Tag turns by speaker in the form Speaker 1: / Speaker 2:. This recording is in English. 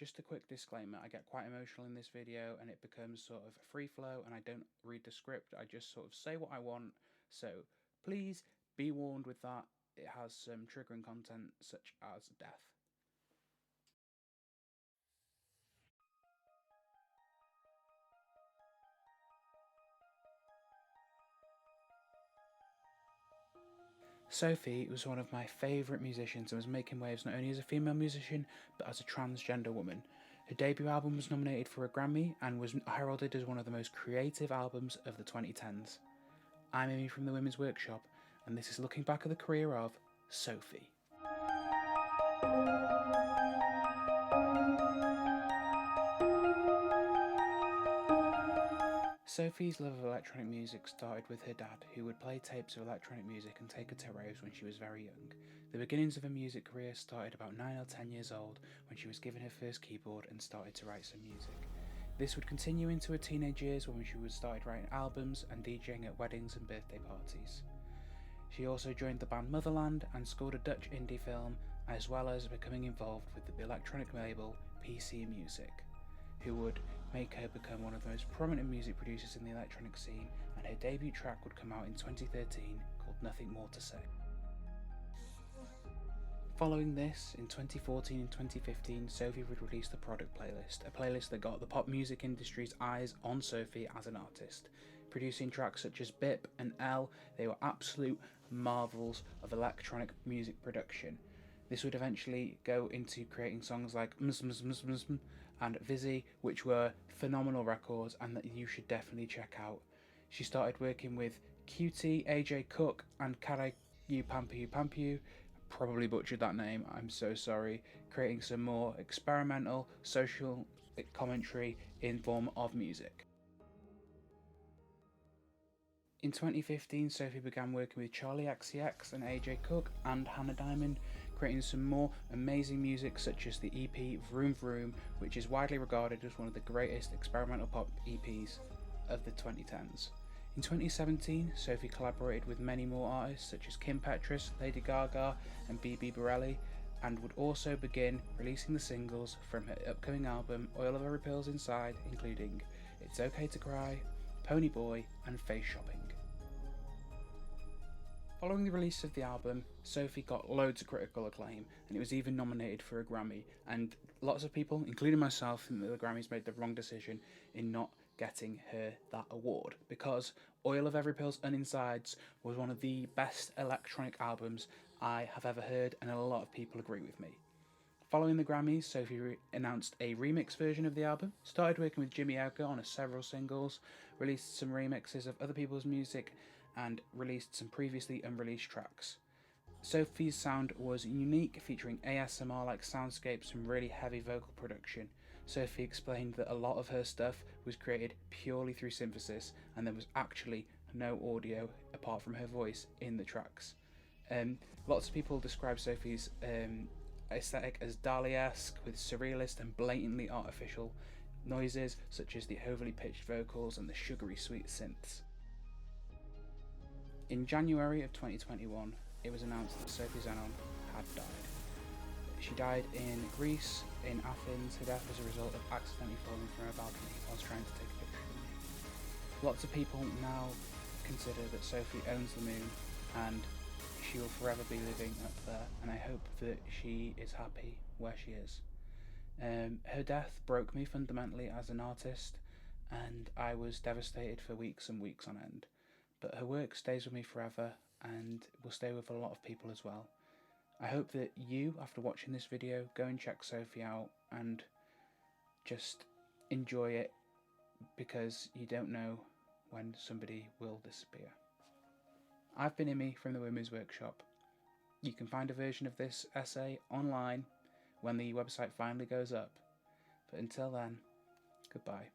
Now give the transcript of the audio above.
Speaker 1: Just a quick disclaimer, I get quite emotional in this video and it becomes sort of free flow and I don't read the script, I just sort of say what I want, so please be warned with that. It has some triggering content such as death. Sophie was one of my favourite musicians and was making waves not only as a female musician but as a transgender woman. Her debut album was nominated for a Grammy and was heralded as one of the most creative albums of the 2010s. I'm Immi from the Women's Workshop and this is looking back at the career of Sophie. Sophie's love of electronic music started with her dad, who would play tapes of electronic music and take her to raves when she was very young. The beginnings of her music career started about 9 or 10 years old when she was given her first keyboard and started to write some music. This would continue into her teenage years when she would start writing albums and DJing at weddings and birthday parties. She also joined the band Motherland and scored a Dutch indie film, as well as becoming involved with the electronic label PC Music, who would make her become one of the most prominent music producers in the electronic scene, and her debut track would come out in 2013 called Nothing More to Say. Following this, in 2014 and 2015, Sophie would release the Product playlist, a playlist that got the pop music industry's eyes on Sophie as an artist. Producing tracks such as Bip and L, they were absolute marvels of electronic music production. This would eventually go into creating songs like and Vizzy, which were phenomenal records and that you should definitely check out. She started working with QT, AJ Cook and Karayu Pampu, probably butchered that name, I'm so sorry, creating some more experimental social commentary in form of music. In 2015, Sophie began working with Charlie XCX and AJ Cook and Hannah Diamond, creating some more amazing music such as the EP Vroom Vroom, which is widely regarded as one of the greatest experimental pop EPs of the 2010s. In 2017, Sophie collaborated with many more artists such as Kim Petras, Lady Gaga and BB Borelli, and would also begin releasing the singles from her upcoming album Oil of Every Pearl's Inside, including It's Okay to Cry, Pony Boy and Face Shopping. Following the release of the album, Sophie got loads of critical acclaim and it was even nominated for a Grammy, and lots of people, including myself, think that the Grammys made the wrong decision in not getting her that award, because Oil of Every Pearl's Insides was one of the best electronic albums I have ever heard, and a lot of people agree with me. Following the Grammys, Sophie announced a remix version of the album, started working with Jimmy Edgar on several singles, released some remixes of other people's music, and released some previously unreleased tracks. Sophie's sound was unique, featuring ASMR-like soundscapes and really heavy vocal production. Sophie explained that a lot of her stuff was created purely through synthesis, and there was actually no audio apart from her voice in the tracks. Lots of people describe Sophie's aesthetic as Dali-esque, with surrealist and blatantly artificial noises such as the overly pitched vocals and the sugary sweet synths. In January of 2021, it was announced that Sophie Zenon had died. She died in Greece, in Athens. Her death was a result of accidentally falling from a balcony whilst trying to take a picture of the moon. Lots of people now consider that Sophie owns the moon and she will forever be living up there, and I hope that she is happy where she is. Her death broke me fundamentally as an artist, and I was devastated for weeks and weeks on end. But her work stays with me forever and will stay with a lot of people as well. I hope that you, after watching this video, go and check Sophie out and just enjoy it, because you don't know when somebody will disappear. I've been Immi from the Women's Workshop. You can find a version of this essay online when the website finally goes up. But until then, goodbye.